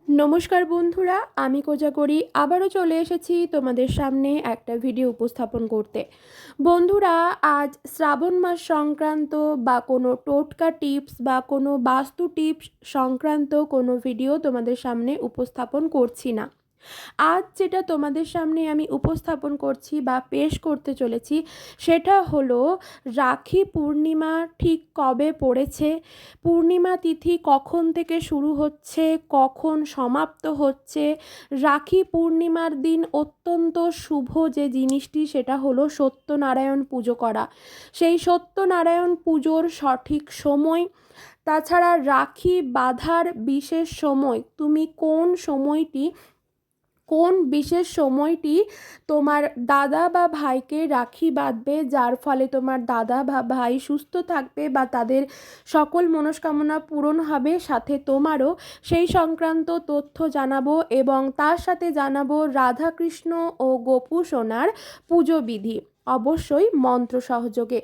নমস্কার বন্ধুরা, আমি কোজাগরি আবারও চলে এসেছি তোমাদের সামনে একটা ভিডিও উপস্থাপন করতে। বন্ধুরা, আজ শ্রাবণ মাস সংক্রান্ত বা কোনো টোটকা টিপস বা কোনো বাস্তু টিপস সংক্রান্ত কোনো ভিডিও তোমাদের সামনে উপস্থাপন করছি না। আজ যেটা তোমাদের সামনে আমি উপস্থাপন করছি বা পেশ করতে চলেছি সেটা হলো রাখি পূর্ণিমা ঠিক কবে পড়েছে, পূর্ণিমা তিথি কখন থেকে শুরু হচ্ছে, কখন সমাপ্ত হচ্ছে। রাখি পূর্ণিমার দিন অত্যন্ত শুভ যে জিনিসটি সেটা হলো সত্যনারায়ণ পুজো করা। সেই সত্যনারায়ণ পুজোর সঠিক সময়, তাছাড়া রাখি বাঁধার বিশেষ সময়, তুমি কোন বিশেষ সময়টি তোমার দাদা বা ভাইকে রাখি বাঁধবে, যার ফলে তোমার দাদা বা ভাই সুস্থ থাকবে বা তাদের সকল মনস্কামনা পূরণ হবে, সাথে তোমারও, সেই সংক্রান্ত তথ্য জানাবো। এবং তার সাথে জানাবো রাধাকৃষ্ণ ও গোপু সোনার পুজো বিধি, অবশ্যই মন্ত্র সহযোগে।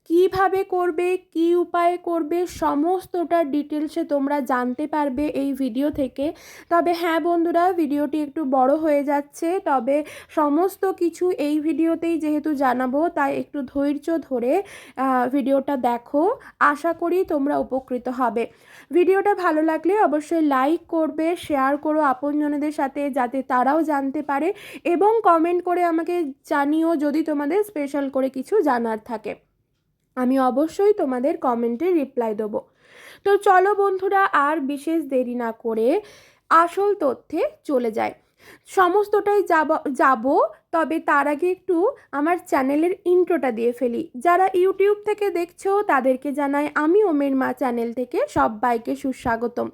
কিভাবে করবে, কি উপায়ে করবে, সমস্তটা ডিটেলসে তোমরা জানতে পারবে এই ভিডিও থেকে। তবে হ্যাঁ বন্ধুরা, ভিডিওটি একটু বড় হয়ে যাচ্ছে, তবে সমস্ত কিছু এই ভিডিওতেই যেহেতু জানাবো তাই একটু ধৈর্য ধরে ভিডিওটা দেখো। আশা করি তোমরা উপকৃত হবে। ভিডিওটা ভালো লাগলে অবশ্যই লাইক করবে, শেয়ার করো আপনজনদের সাথে যাতে তারাও জানতে পারে, এবং কমেন্ট করে আমাকে জানিও যদি তোমাদের স্পেশাল করে কিছু জানার থাকে। আমি অবশ্যই তোমাদের কমেন্টে রিপ্লাই দেবো। তো চলো বন্ধুরা, আর বিশেষ দেরি না করে আসল তথ্যে চলে যাই। সমস্তটাই যাব, তবে তার আগে একটু আমার চ্যানেলের ইন্ট্রোটা দিয়ে ফেলি। যারা ইউটিউব থেকে দেখছো তাদেরকে জানাই আমি ওমের মা চ্যানেল থেকে সবাইকে সুস্বাগতম।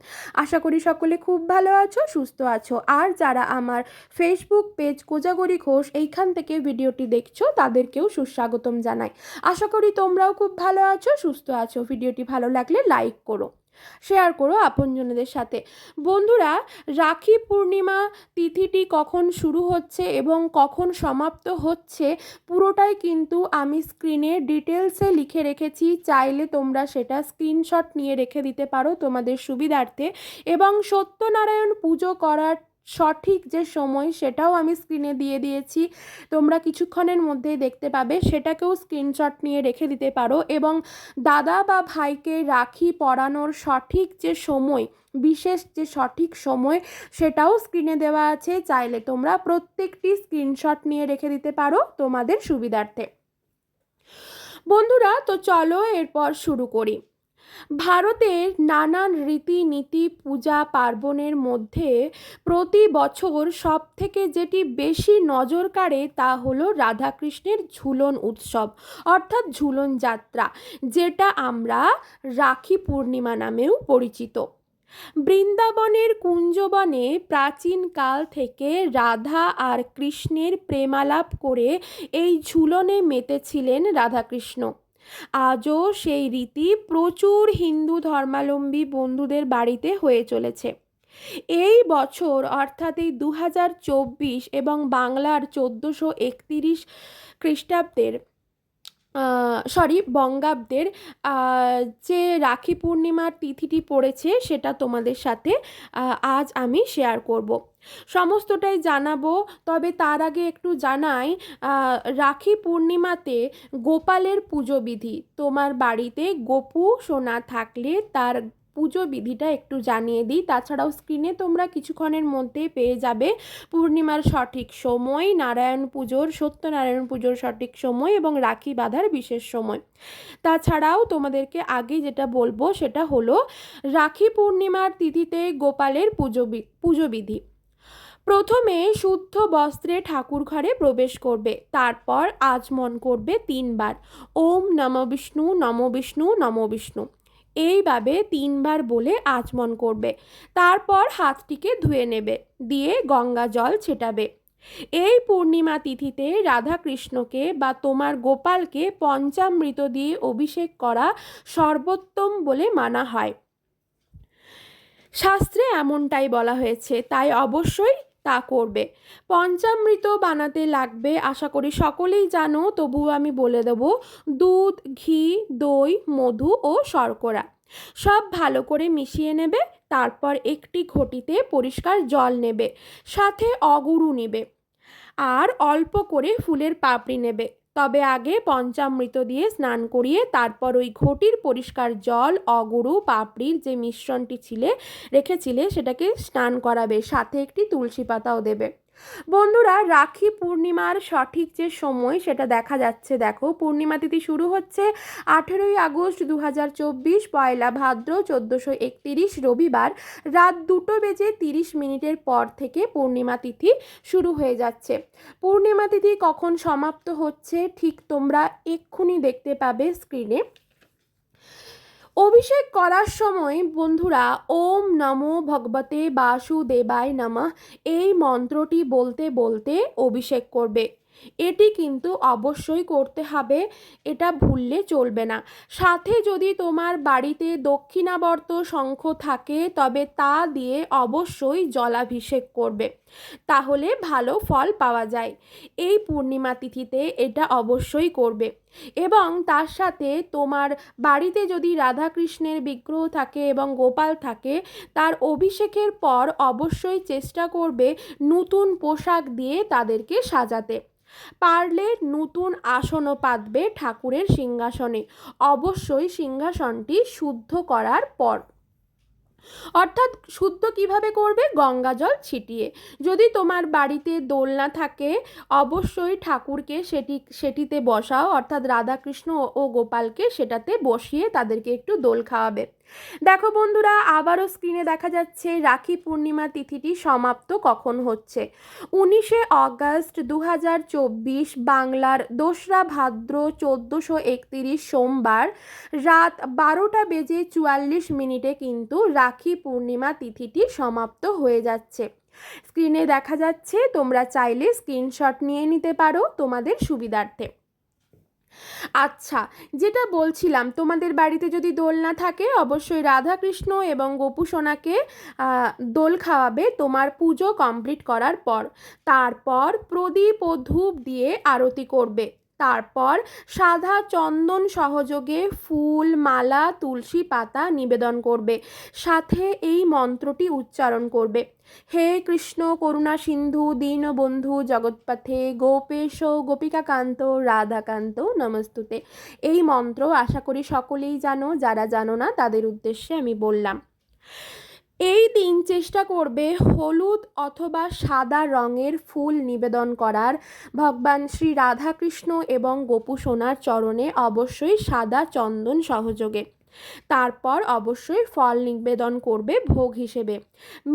আশা করি সকলে খুব ভালো আছো, সুস্থ আছো। আর যারা আমার ফেসবুক পেজ কোজাগরি ঘোষ এইখান থেকে ভিডিওটি দেখছো তাদেরকেও সুস্বাগতম জানাই। আশা করি তোমরাও খুব ভালো আছো, সুস্থ আছো। ভিডিওটি ভালো লাগলে লাইক করো, শেয়ার করো আপনজনদের সাথে। বন্ধুরা, রাখি পূর্ণিমা তিথিটি কখন শুরু হচ্ছে এবং কখন সমাপ্ত হচ্ছে পুরোটাই কিন্তু আমি স্ক্রিনে ডিটেলসে লিখে রেখেছি। চাইলে তোমরা সেটা স্ক্রিনশট নিয়ে রেখে দিতে পারো তোমাদের সুবিধার্থে। এবং সত্যনারায়ণ পুজো করার সঠিক যে সময় সেটাও আমি স্ক্রিনে দিয়ে দিয়েছি, তোমরা কিছুক্ষণের মধ্যেই দেখতে পাবে, সেটাকেও স্ক্রিনশট নিয়ে রেখে দিতে পারো। এবং দাদা বা ভাইকে রাখি পরানোর সঠিক যে সময়, বিশেষ যে সঠিক সময়, সেটাও স্ক্রিনে দেওয়া আছে। চাইলে তোমরা প্রত্যেকটি স্ক্রিনশট নিয়ে রেখে দিতে পারো তোমাদের সুবিধার্থে। বন্ধুরা, তো চলো এরপর শুরু করি। ভারতের নানান রীতিনীতি পূজা পার্বণের মধ্যে প্রতি বছর সবথেকে যেটি বেশি নজর কাড়ে তা হলো রাধাকৃষ্ণের ঝুলন উৎসব, অর্থাৎ ঝুলন যাত্রা, যেটা আমরা রাখি পূর্ণিমা নামেও পরিচিত। বৃন্দাবনের কুঞ্জবনে প্রাচীনকাল থেকে রাধা আর কৃষ্ণের প্রেমালাপ করে এই ঝুলনে মেতেছিলেন রাধাকৃষ্ণ। আজও সেই রীতি প্রচুর হিন্দু ধর্মাবলম্বী বন্ধুদের বাড়িতে হয়ে চলেছে। এই বছর অর্থাৎ এই 2024 এবং বাংলার 1431 খ্রিস্টাব্দের বঙ্গাব্দের যে রাখি পূর্ণিমার তিথিটি পড়েছে সেটা তোমাদের সাথে আজ আমি শেয়ার করব, সমস্তটাই জানাবো। তবে তার আগে একটু জানাই, রাখি পূর্ণিমাতে গোপালের পুজো বিধি, তোমার বাড়িতে গোপু সোনা থাকলে তার পুজো বিধিটা একটু জানিয়ে দিই। তাছাড়াও স্ক্রিনে তোমরা কিছুক্ষণের মধ্যেই পেয়ে যাবে পূর্ণিমার সঠিক সময়, সত্যনারায়ণ পুজোর সঠিক সময় এবং রাখি বাঁধার বিশেষ সময়। তাছাড়াও তোমাদেরকে আগে যেটা বলবো সেটা হলো রাখি পূর্ণিমার তিথিতে গোপালের পুজো বিধি। প্রথমে শুদ্ধ বস্ত্রে ঠাকুর ঘরে প্রবেশ করবে, তারপর আচমন করবে 3 বার, ওম নমঃ বিষ্ণু নমঃ বিষ্ণু নমঃ বিষ্ণু, এইভাবে 3 বার বলে আচমন করবে। তারপর হাতটিকে ধুয়ে নেবে, দিয়ে গঙ্গা জল ছেটাবে। এই পূর্ণিমা তিথিতে রাধাকৃষ্ণকে বা তোমার গোপালকে পঞ্চামৃত দিয়ে অভিষেক করা সর্বোত্তম বলে মানা হয়। শাস্ত্রে এমনটাই বলা হয়েছে, তাই অবশ্যই তা করবে। পঞ্চামৃত বানাতে লাগবে, আশা করি সকলেই জানো, তবুও আমি বলে দেব, দুধ, ঘি, দই, মধু ও শর্করা। সব ভালো করে মিশিয়ে নেবে। তারপর একটি ঘটিতে পরিষ্কার জল নেবে, সাথে অগুরু নেবে আর অল্প করে ফুলের পাপড়ি নেবে। তবে আগে পঞ্চামৃত দিয়ে স্নান করিয়ে তারপর ওই ঘটির পরিষ্কার জল, অগুরু, পাপড়ির যে মিশ্রণটি রেখেছিলে সেটাকে স্নান করাবে, সাথে একটি তুলসী পাতাও দেবে। বন্ধুরা, রাখি পূর্ণিমার সঠিক যে সময় সেটা দেখা যাচ্ছে। দেখো, পূর্ণিমা তিথি শুরু হচ্ছে 18ই আগস্ট 2024, পয়লা ভাদ্র 1431 রবিবার রাত 2:30 পর থেকে পূর্ণিমা তিথি শুরু হয়ে যাচ্ছে। পূর্ণিমা তিথি কখন সমাপ্ত হচ্ছে ঠিক তোমরা এক্ষুনি দেখতে পাবে স্ক্রিনে। অভিষেক করার সময় বন্ধুরা ওম নমো ভগবতে বাসুদেবায় নমঃ এই মন্ত্রটি বলতে বলতে অভিষেক করবে। এটি কিন্তু অবশ্যই করতে হবে, এটা ভুললে চলবে না। সাথে যদি তোমার বাড়িতে দক্ষিণাবর্ত শঙ্খ থাকে তবে তা দিয়ে অবশ্যই জলাভিষেক করবে, তাহলে ভালো ফল পাওয়া যায়। এই পূর্ণিমা তিথিতে এটা অবশ্যই করবে। এবং তার সাথে তোমার বাড়িতে যদি রাধাকৃষ্ণের বিগ্রহ থাকে এবং গোপাল থাকে, তার অভিষেকের পর অবশ্যই চেষ্টা করবে নতুন পোশাক দিয়ে তাদেরকে সাজাতে। পারলে নতুন আসনও পাতবে ঠাকুরের সিংহাসনে, অবশ্যই সিংহাসনটি শুদ্ধ করার পর। অর্থাৎ শুদ্ধ কিভাবে করবে? গঙ্গা জল ছিটিয়ে। যদি তোমার বাড়িতে দোলনা থাকে অবশ্যই ঠাকুরকে সেটিতে বসাও, অর্থাৎ রাধাকৃষ্ণ ও গোপালকে সেটাতে বসিয়ে তাদেরকে একটু দোল খাওয়াবে। দেখো বন্ধুরা, আবারও স্ক্রিনে দেখা যাচ্ছে রাখি পূর্ণিমা তিথিটি সমাপ্ত কখন হচ্ছে। 19 আগস্ট 2024 বাংলার 2রা ভাদ্র 1431 সোমবার রাত 12:44 কিন্তু রাখি পূর্ণিমা তিথিটি সমাপ্ত হয়ে যাচ্ছে। স্ক্রিনে দেখা যাচ্ছে, তোমরা চাইলে স্ক্রিনশট নিয়ে নিতে পারো তোমাদের সুবিধার্থে। আচ্ছা, যেটা বলছিলাম, তোমাদের বাড়িতে যদি দোলনা থাকে অবশ্যই রাধাকৃষ্ণ এবং গোপু সোনাকে দোল খাওয়াবে তোমার পুজো কমপ্লিট করার পর। তারপর প্রদীপ ও ধূপ দিয়ে আরতি করবে। তারপর সাদা চন্দন সহযোগে ফুল, মালা, তুলসী পাতা নিবেদন করবে, সাথে এই মন্ত্রটি উচ্চারণ করবে। হে কৃষ্ণ করুণা সিন্ধু দীনবন্ধু জগৎপথে গোপেশ গোপিকাকান্ত রাধাকান্ত নমস্তুতে। এই মন্ত্র আশা করি সকলেই জানো, যারা জানো না তাদের উদ্দেশ্যে আমি বললাম। এই দিন চেষ্টা করবে হলুদ অথবা সাদা রঙের ফুল নিবেদন করার ভগবান শ্রী রাধাকৃষ্ণ এবং গোপু সোনার চরণে, অবশ্যই সাদা চন্দন সহযোগে। তারপর অবশ্যই ফল নিবেদন করবে ভোগ হিসেবে।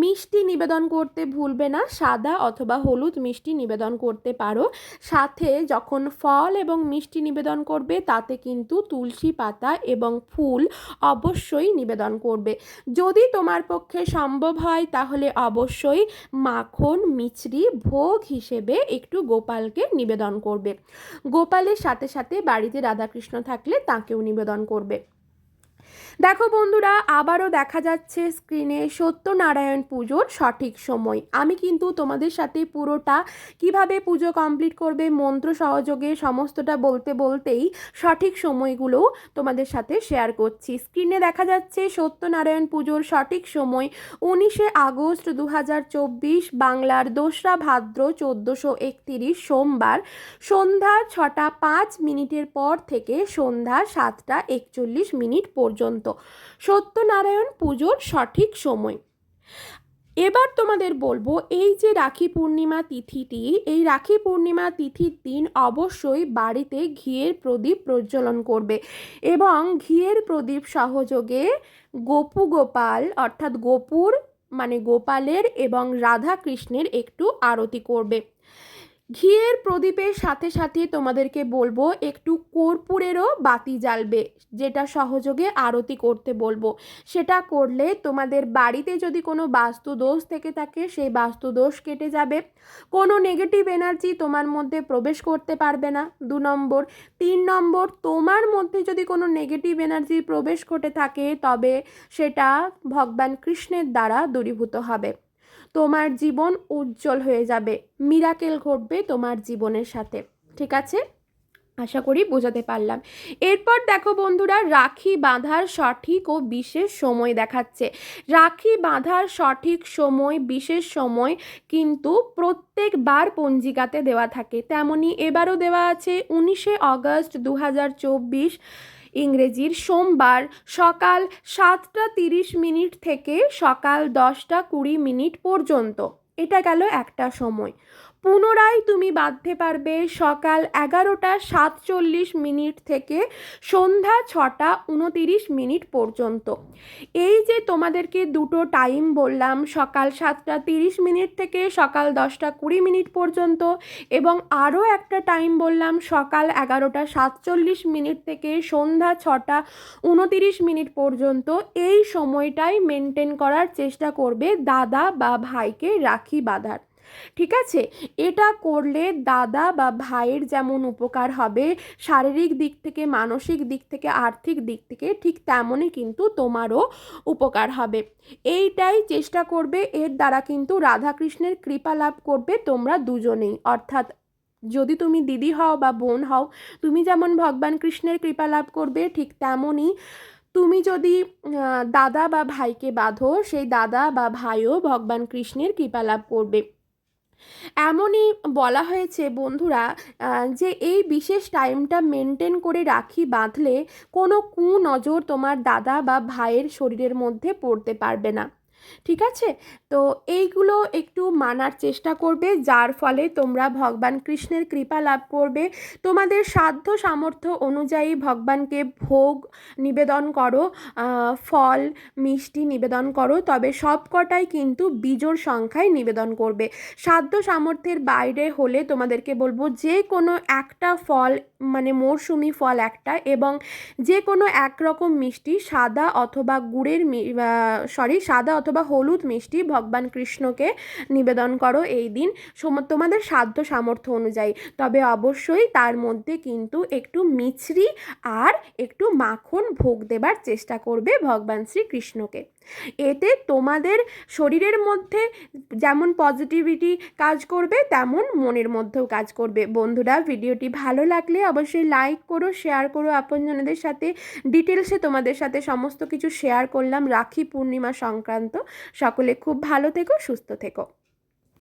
মিষ্টি নিবেদন করতে ভুলবে না, সাদা অথবা হলুদ মিষ্টি নিবেদন করতে পারো। সাথে যখন ফল এবং মিষ্টি নিবেদন করবে তাতে কিন্তু তুলসী পাতা এবং ফুল অবশ্যই নিবেদন করবে। যদি তোমার পক্ষে সম্ভব হয় তাহলে অবশ্যই মাখন মিছরি ভোগ হিসেবে একটু গোপালকে নিবেদন করবে। গোপালের সাথে সাথে বাড়িতে রাধাকৃষ্ণ থাকলে তাকেও নিবেদন করবে। দেখো বন্ধুরা, আবারও দেখা যাচ্ছে স্ক্রিনে সত্যনারায়ণ পুজোর সঠিক সময়। আমি কিন্তু তোমাদের সাথে পুরোটা কিভাবে পুজো কমপ্লিট করবে মন্ত্র সহযোগে সমস্তটা বলতে বলতেই সঠিক সময়গুলো তোমাদের সাথে শেয়ার করছি। স্ক্রিনে দেখা যাচ্ছে সত্যনারায়ণ পুজোর সঠিক সময় 19 আগস্ট 2024 বাংলার 2রা ভাদ্র 1431 সোমবার সন্ধ্যা 6টা 5 মিনিটের পর থেকে সন্ধ্যা 7টা 41 পর্যন্ত সত্যনারায়ণ পুজোর সঠিক সময়। এবার তোমাদের বলবো, এই যে রাখি পূর্ণিমা তিথিটি, এই রাখি পূর্ণিমা তিথির দিন অবশ্যই বাড়িতে ঘিয়ের প্রদীপ প্রজ্বলন করবে এবং ঘিয়ের প্রদীপ সহযোগে গোপাল অর্থাৎ গোপুর মানে গোপালের এবং রাধা কৃষ্ণের একটু আরতি করবে। ঘিয়ের প্রদীপের সাথে সাথে তোমাদেরকে বলবো একটু কর্পূরেরও বাতি জ্বালবে, যেটা সহযোগে আরতি করতে বলবো। সেটা করলে তোমাদের বাড়িতে যদি কোনো বাস্তু দোষ থেকে থাকে সেই বাস্তু দোষ কেটে যাবে, কোনো নেগেটিভ এনার্জি তোমার মধ্যে প্রবেশ করতে পারবে না। 2 নম্বর। 3 নম্বর, তোমার মধ্যে যদি কোনো নেগেটিভ এনার্জি প্রবেশ ঘটে থাকে তবে সেটা ভগবান কৃষ্ণের দ্বারা দূরীভূত হবে। তোমার জীবন উজ্জ্বল হয়ে যাবে, মিরাকেল ঘটবে তোমার জীবনের সাথে। ঠিক আছে? আশা করি বোঝাতে পারলাম। এরপর দেখো বন্ধুরা, রাখি বাঁধার সঠিক ও বিশেষ সময় দেখাচ্ছে। রাখি বাঁধার সঠিক সময়, বিশেষ সময় কিন্তু প্রত্যেকবার পঞ্জিকাতে দেওয়া থাকে, তেমনি এবারও দেওয়া আছে 19শে অগস্ট 2024 ইংরেজির সোমবার সকাল 7টা 30 মিনিট থেকে সকাল 10টা 20 মিনিট পর্যন্ত। এটা গেল একটা সময়। পুনরায় তুমি বাঁধতে পারবে সকাল 11টা 47 মিনিট থেকে সন্ধ্যা 6টা 29 মিনিট পর্যন্ত। এই যে তোমাদেরকে দুটো টাইম বললাম, সকাল 7টা 30 মিনিট থেকে সকাল 10টা 20 মিনিট পর্যন্ত, এবং আরও একটা টাইম বললাম সকাল 11টা 47 মিনিট থেকে সন্ধ্যা 6টা 29 মিনিট পর্যন্ত। এই সময়টাই মেনটেন করার চেষ্টা করবে দাদা বা ভাইকে রাখি বাঁধার। ঠিক আছে, এটা করলে দাদা বা ভাইয়ের যেমন উপকার হবে শারীরিক দিক থেকে, মানসিক দিক থেকে, আর্থিক দিক থেকে, ঠিক তেমনই কিন্তু তোমারও উপকার হবে। এইটাই চেষ্টা করবে, এর দ্বারা কিন্তু রাধাকৃষ্ণের কৃপা লাভ করবে তোমরা দুজনেই। অর্থাৎ যদি তুমি দিদি হও বা বোন হও, তুমি যেমন ভগবান কৃষ্ণের কৃপা লাভ করবে, ঠিক তেমনই তুমি যদি দাদা বা ভাইকে বাঁধো, সেই দাদা বা ভাইও ভগবান কৃষ্ণের কৃপা লাভ করবে। এমনই বলা হয়েছে বন্ধুরা, যে এই বিশেষ টাইমটা মেনটেন করে রাখি বাঁধলে কোনো কুনজর তোমার দাদা বা ভাইয়ের শরীরের মধ্যে পড়তে পারবে না। ঠিক আছে, তো এইগুলো একটু মানার চেষ্টা করবে, যার ফলে তোমরা ভগবান কৃষ্ণের কৃপা লাভ করবে। তোমাদের সাধ্য সামর্থ্য অনুযায়ী ভগবানকে ভোগ নিবেদন করো, ফল মিষ্টি নিবেদন করো, তবে সব কটাই কিন্তু বিজোড় সংখ্যায় নিবেদন করবে। সাধ্য সামর্থ্যের বাইরে হলে তোমাদেরকে বলবো যে কোনো একটা ফল, মানে মরশুমি ফল একটা, এবং যে কোনো একরকম মিষ্টি, সাদা অথবা গুড়ের সাদা অথবা হলুদ মিষ্টি ভগবান কৃষ্ণকে নিবেদন করো এই দিন তোমাদের সাধ্য সামর্থ্য অনুযায়ী। তবে অবশ্যই তার মধ্যে কিন্তু একটু মিছরি আর একটু মাখন ভোগ দেবার চেষ্টা করবে ভগবান শ্রীকৃষ্ণকে। এতে তোমাদের শরীরের মধ্যে যেমন পজিটিভিটি কাজ করবে, তেমন মনের মধ্যেও কাজ করবে। বন্ধুরা, ভিডিওটি ভালো লাগলে অবশ্যই লাইক করো, শেয়ার করো আপনজনদের সাথে। ডিটেলসে তোমাদের সাথে সমস্ত কিছু শেয়ার করলাম রাখি পূর্ণিমা সংক্রান্ত। সকলে খুব ভালো থেকো, সুস্থ থেকো।